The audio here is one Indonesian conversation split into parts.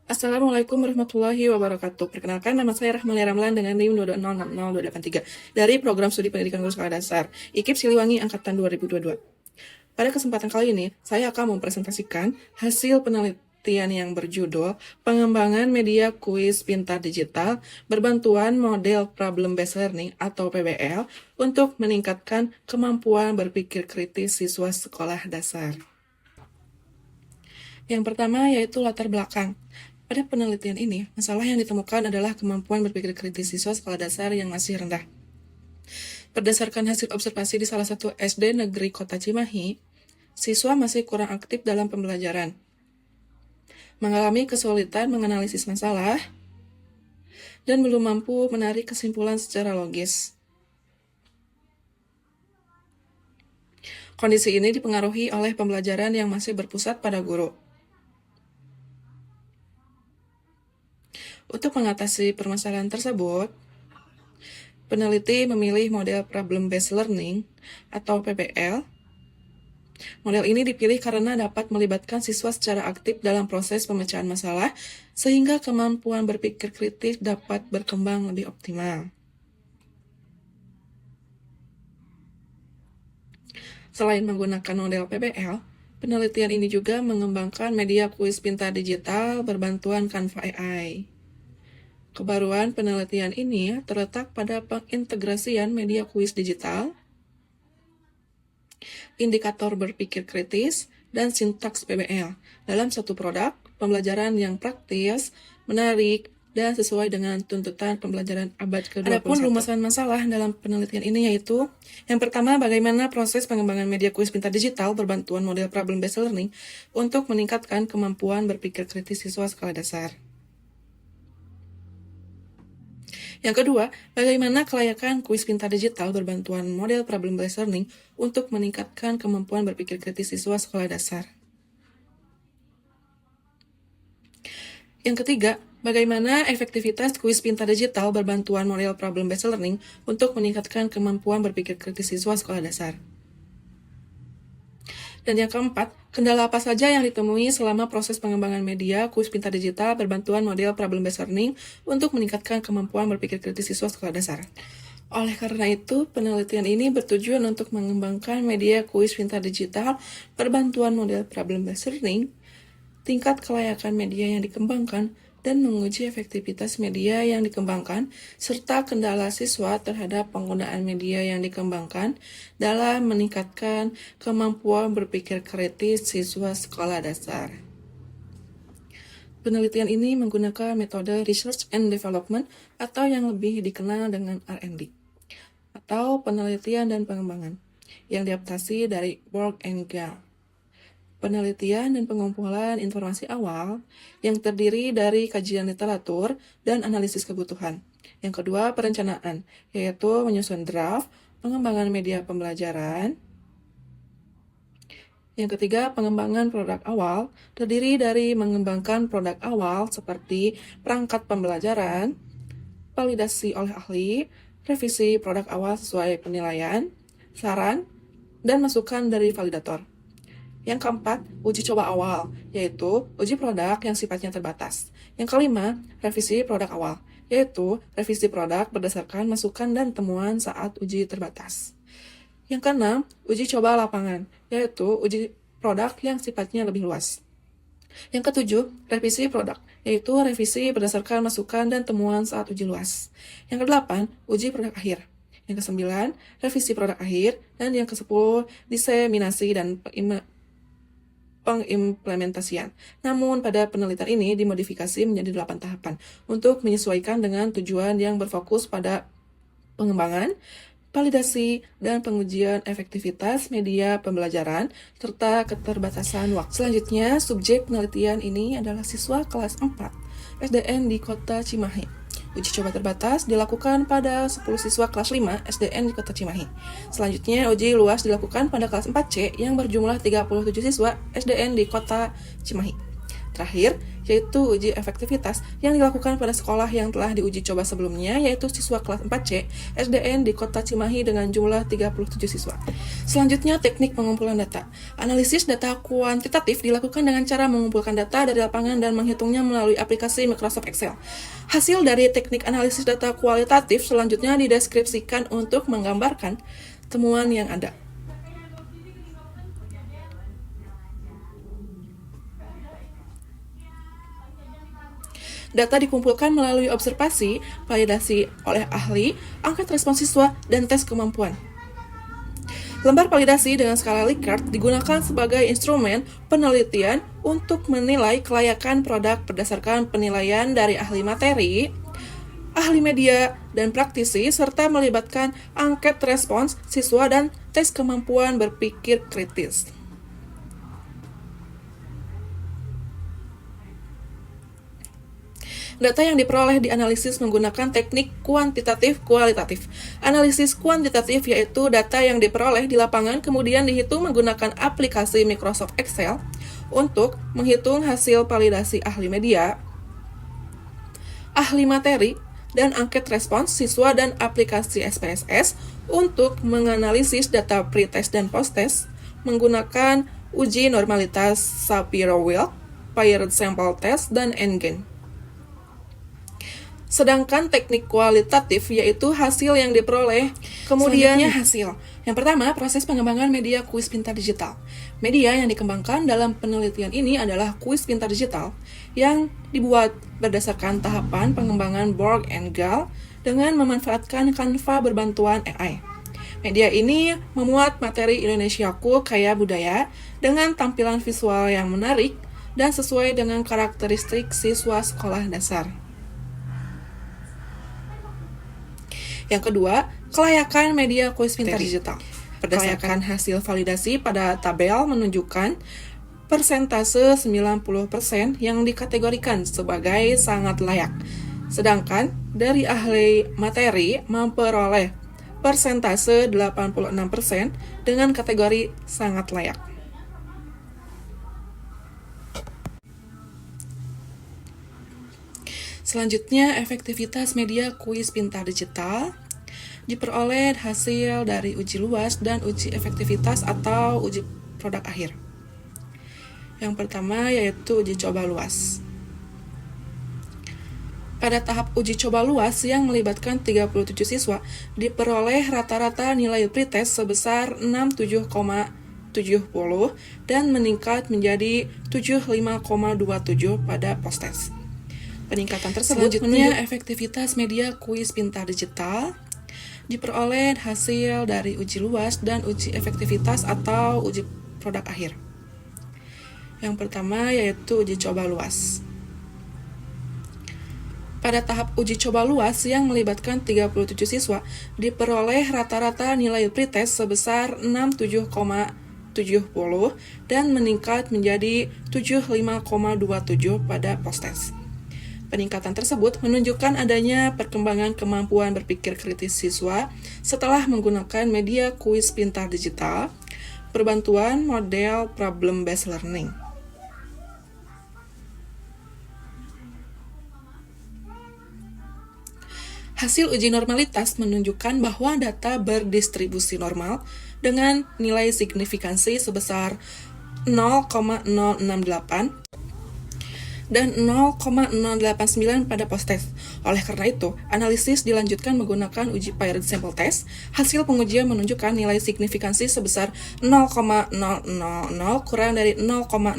Assalamualaikum warahmatullahi wabarakatuh. Perkenalkan, nama saya Rahmalia Ramlan dengan NIM 220600283 dari Program Studi Pendidikan Guru Sekolah Dasar IKIP Siliwangi Angkatan 2022. Pada kesempatan kali ini, saya akan mempresentasikan hasil penelitian yang berjudul Pengembangan Media Kuis Pintar Digital Berbantuan Model Problem Based Learning atau PBL untuk meningkatkan kemampuan berpikir kritis siswa sekolah dasar. Yang pertama yaitu latar belakang. Pada penelitian ini, masalah yang ditemukan adalah kemampuan berpikir kritis siswa sekolah dasar yang masih rendah. Berdasarkan hasil observasi di salah satu SD negeri Kota Cimahi, siswa masih kurang aktif dalam pembelajaran, mengalami kesulitan menganalisis masalah, dan belum mampu menarik kesimpulan secara logis. Kondisi ini dipengaruhi oleh pembelajaran yang masih berpusat pada guru. Untuk mengatasi permasalahan tersebut, peneliti memilih model Problem Based Learning atau PBL. Model ini dipilih karena dapat melibatkan siswa secara aktif dalam proses pemecahan masalah, sehingga kemampuan berpikir kritis dapat berkembang lebih optimal. Selain menggunakan model PBL, penelitian ini juga mengembangkan media kuis pintar digital berbantuan Canva AI. Kebaruan penelitian ini terletak pada pengintegrasian media kuis digital, indikator berpikir kritis, dan sintaks PBL dalam satu produk pembelajaran yang praktis, menarik, dan sesuai dengan tuntutan pembelajaran abad ke-21. Adapun rumusan masalah dalam penelitian ini yaitu, yang pertama, bagaimana proses pengembangan media kuis pintar digital berbantuan model problem based learning untuk meningkatkan kemampuan berpikir kritis siswa sekolah dasar. Yang kedua, bagaimana kelayakan kuis pintar digital berbantuan model problem based learning untuk meningkatkan kemampuan berpikir kritis siswa sekolah dasar. Yang ketiga, bagaimana efektivitas kuis pintar digital berbantuan model problem based learning untuk meningkatkan kemampuan berpikir kritis siswa sekolah dasar. Dan yang keempat, kendala apa saja yang ditemui selama proses pengembangan media kuis pintar digital berbantuan model problem based learning untuk meningkatkan kemampuan berpikir kritis siswa sekolah dasar. Oleh karena itu, penelitian ini bertujuan untuk mengembangkan media kuis pintar digital berbantuan model problem based learning, tingkat kelayakan media yang dikembangkan, dan menguji efektivitas media yang dikembangkan, serta kendala siswa terhadap penggunaan media yang dikembangkan dalam meningkatkan kemampuan berpikir kritis siswa sekolah dasar. Penelitian ini menggunakan metode Research and Development atau yang lebih dikenal dengan R&D, atau penelitian dan pengembangan, yang diadaptasi dari Borg and Gale. Penelitian dan pengumpulan informasi awal yang terdiri dari kajian literatur dan analisis kebutuhan. Yang kedua, perencanaan, yaitu menyusun draft, pengembangan media pembelajaran. Yang ketiga, pengembangan produk awal, terdiri dari mengembangkan produk awal seperti perangkat pembelajaran, validasi oleh ahli, revisi produk awal sesuai penilaian, saran, dan masukan dari validator. Yang keempat, uji coba awal, yaitu uji produk yang sifatnya terbatas. Yang kelima, revisi produk awal, yaitu revisi produk berdasarkan masukan dan temuan saat uji terbatas. Yang keenam, uji coba lapangan, yaitu uji produk yang sifatnya lebih luas. Yang ketujuh, revisi produk, yaitu revisi berdasarkan masukan dan temuan saat uji luas. Yang kedelapan, uji produk akhir. Yang kesembilan, revisi produk akhir. Dan yang kesepuluh, diseminasi dan pengimplementasian. Namun, pada penelitian ini dimodifikasi menjadi 8 tahapan untuk menyesuaikan dengan tujuan yang berfokus pada pengembangan, validasi, dan pengujian efektivitas media pembelajaran, serta keterbatasan waktu. Selanjutnya, subjek penelitian ini adalah siswa kelas 4 SDN di Kota Cimahi. Uji coba terbatas dilakukan pada 10 siswa kelas 5 SDN di Kota Cimahi. Selanjutnya, uji luas dilakukan pada kelas 4C yang berjumlah 37 siswa SDN di Kota Cimahi. Terakhir, yaitu uji efektivitas yang dilakukan pada sekolah yang telah diuji coba sebelumnya, yaitu siswa kelas 4C SDN di Kota Cimahi dengan jumlah 37 siswa. Selanjutnya, teknik pengumpulan data. Analisis data kuantitatif dilakukan dengan cara mengumpulkan data dari lapangan dan menghitungnya melalui aplikasi Microsoft Excel. Hasil dari teknik analisis data kualitatif selanjutnya dideskripsikan untuk menggambarkan temuan yang ada. Data dikumpulkan melalui observasi, validasi oleh ahli, angkat respons siswa, dan tes kemampuan. Lembar validasi dengan skala Likert digunakan sebagai instrumen penelitian untuk menilai kelayakan produk berdasarkan penilaian dari ahli materi, ahli media, dan praktisi, serta melibatkan angket respons siswa dan tes kemampuan berpikir kritis. Data yang diperoleh dianalisis menggunakan teknik kuantitatif kualitatif. Analisis kuantitatif yaitu data yang diperoleh di lapangan kemudian dihitung menggunakan aplikasi Microsoft Excel untuk menghitung hasil validasi ahli media, ahli materi, dan angket respons siswa dan aplikasi SPSS untuk menganalisis data pretest dan posttest menggunakan uji normalitas Shapiro-Wilk, paired sample test, dan NGEN. Sedangkan teknik kualitatif yaitu hasil yang diperoleh, kemudian hasil. Yang pertama, proses pengembangan media kuis pintar digital. Media yang dikembangkan dalam penelitian ini adalah kuis pintar digital yang dibuat berdasarkan tahapan pengembangan Borg and Gall dengan memanfaatkan Canva berbantuan AI. Media ini memuat materi Indonesiaku kaya budaya dengan tampilan visual yang menarik dan sesuai dengan karakteristik siswa sekolah dasar. Yang kedua, kelayakan media kuis pintar digital. Berdasarkan hasil validasi pada tabel menunjukkan persentase 90% yang dikategorikan sebagai sangat layak. Sedangkan dari ahli materi memperoleh persentase 86% dengan kategori sangat layak. Selanjutnya, efektivitas media kuis pintar digital diperoleh hasil dari uji luas dan uji efektivitas atau uji produk akhir. Yang pertama yaitu uji coba luas. Pada tahap uji coba luas yang melibatkan 37 siswa, diperoleh rata-rata nilai pretest sebesar 67,70 dan meningkat menjadi 75,27 pada posttest. Peningkatan tersebut selanjutnya efektivitas media kuis pintar digital diperoleh hasil dari uji luas dan uji efektivitas atau uji produk akhir. Yang pertama yaitu uji coba luas. Pada tahap uji coba luas yang melibatkan 37 siswa, diperoleh rata-rata nilai pretest sebesar 67,70 dan meningkat menjadi 75,27 pada posttest. Peningkatan tersebut menunjukkan adanya perkembangan kemampuan berpikir kritis siswa setelah menggunakan media kuis pintar digital, berbantuan model problem-based learning. Hasil uji normalitas menunjukkan bahwa data berdistribusi normal dengan nilai signifikansi sebesar 0,068 dan 0,089 pada posttest. Oleh karena itu, analisis dilanjutkan menggunakan uji paired sample test. Hasil pengujian menunjukkan nilai signifikansi sebesar 0,000 kurang dari 0,05,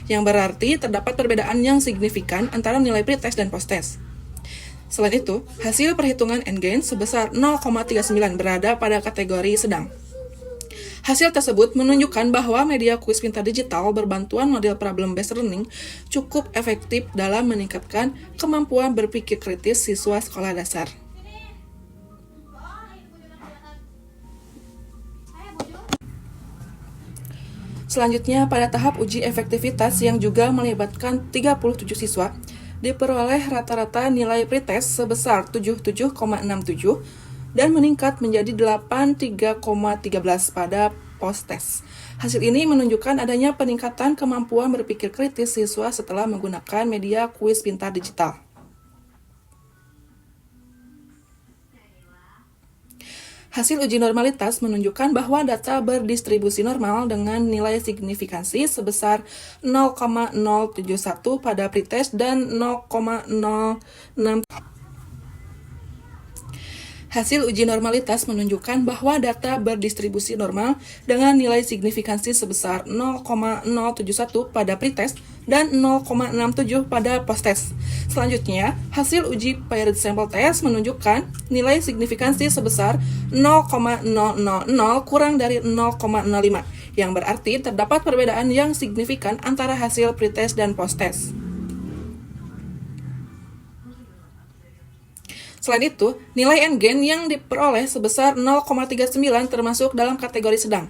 yang berarti terdapat perbedaan yang signifikan antara nilai pretest dan posttest. Selain itu, hasil perhitungan NGEN sebesar 0,39 berada pada kategori sedang. Hasil tersebut menunjukkan bahwa media kuis pintar digital berbantuan model problem-based learning cukup efektif dalam meningkatkan kemampuan berpikir kritis siswa sekolah dasar. Selanjutnya, pada tahap uji efektivitas yang juga melibatkan 37 siswa, diperoleh rata-rata nilai pretest sebesar 77,67 dan meningkat menjadi 83,13 pada post-test. Hasil ini menunjukkan adanya peningkatan kemampuan berpikir kritis siswa setelah menggunakan media kuis pintar digital. Hasil uji normalitas menunjukkan bahwa data berdistribusi normal dengan nilai signifikansi sebesar 0,071 pada pretest dan 0,06. Hasil uji normalitas menunjukkan bahwa data berdistribusi normal dengan nilai signifikansi sebesar 0,071 pada pretest dan 0,67 pada posttest. Selanjutnya, hasil uji paired sample test menunjukkan nilai signifikansi sebesar 0,000 kurang dari 0,05, yang berarti terdapat perbedaan yang signifikan antara hasil pretest dan posttest. Selain itu, nilai n-gain yang diperoleh sebesar 0,39 termasuk dalam kategori sedang.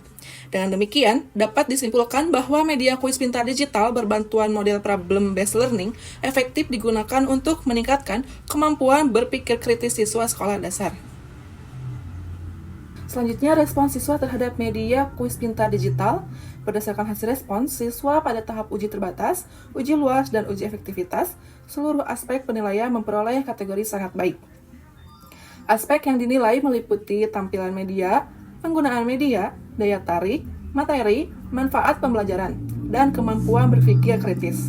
Dengan demikian, dapat disimpulkan bahwa media kuis pintar digital berbantuan model problem-based learning efektif digunakan untuk meningkatkan kemampuan berpikir kritis siswa sekolah dasar. Selanjutnya, respons siswa terhadap media kuis pintar digital. Berdasarkan hasil respons, siswa pada tahap uji terbatas, uji luas, dan uji efektivitas, seluruh aspek penilaian memperoleh kategori sangat baik. Aspek yang dinilai meliputi tampilan media, penggunaan media, daya tarik, materi, manfaat pembelajaran, dan kemampuan berpikir kritis.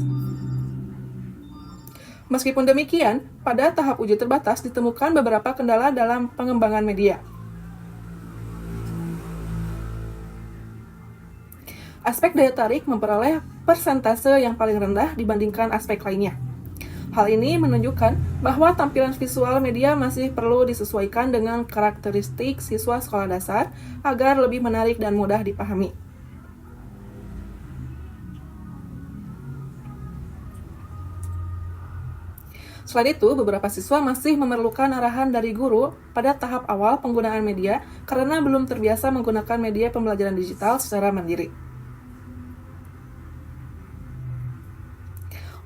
Meskipun demikian, pada tahap uji terbatas ditemukan beberapa kendala dalam pengembangan media. Aspek daya tarik memperoleh persentase yang paling rendah dibandingkan aspek lainnya. Hal ini menunjukkan bahwa tampilan visual media masih perlu disesuaikan dengan karakteristik siswa sekolah dasar agar lebih menarik dan mudah dipahami. Selain itu, beberapa siswa masih memerlukan arahan dari guru pada tahap awal penggunaan media karena belum terbiasa menggunakan media pembelajaran digital secara mandiri.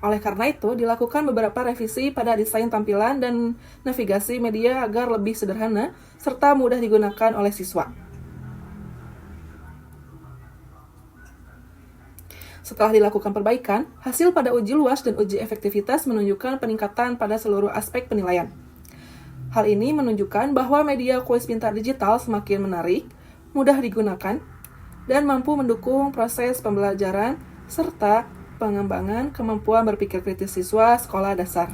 Oleh karena itu, dilakukan beberapa revisi pada desain tampilan dan navigasi media agar lebih sederhana serta mudah digunakan oleh siswa. Setelah dilakukan perbaikan, hasil pada uji luas dan uji efektivitas menunjukkan peningkatan pada seluruh aspek penilaian. Hal ini menunjukkan bahwa media kuis pintar digital semakin menarik, mudah digunakan, dan mampu mendukung proses pembelajaran serta pengembangan kemampuan berpikir kritis siswa sekolah dasar.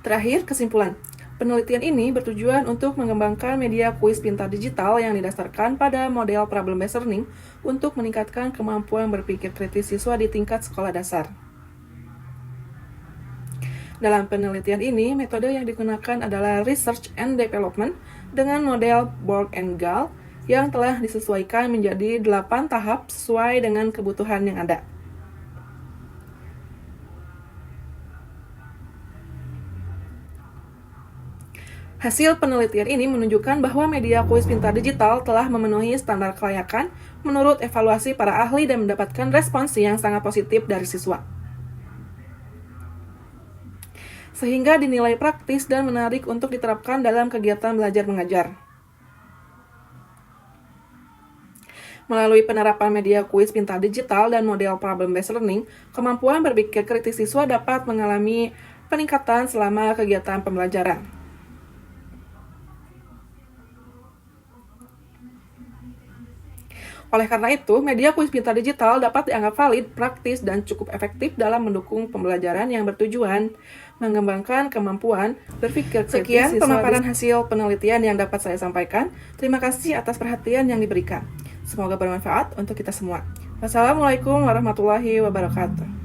Terakhir, kesimpulan. Penelitian ini bertujuan untuk mengembangkan media kuis pintar digital yang didasarkan pada model problem-based learning untuk meningkatkan kemampuan berpikir kritis siswa di tingkat sekolah dasar. Dalam penelitian ini, metode yang digunakan adalah research and development dengan model Borg and Gall yang telah disesuaikan menjadi 8 tahap sesuai dengan kebutuhan yang ada. Hasil penelitian ini menunjukkan bahwa media kuis pintar digital telah memenuhi standar kelayakan menurut evaluasi para ahli dan mendapatkan respons yang sangat positif dari siswa. Sehingga dinilai praktis dan menarik untuk diterapkan dalam kegiatan belajar mengajar. Melalui penerapan media kuis pintar digital dan model problem-based learning, kemampuan berpikir kritis siswa dapat mengalami peningkatan selama kegiatan pembelajaran. Oleh karena itu, media kuis pintar digital dapat dianggap valid, praktis, dan cukup efektif dalam mendukung pembelajaran yang bertujuan mengembangkan kemampuan berpikir kritis. Sekian pemaparan hasil penelitian yang dapat saya sampaikan. Terima kasih atas perhatian yang diberikan. Semoga bermanfaat untuk kita semua. Wassalamualaikum warahmatullahi wabarakatuh.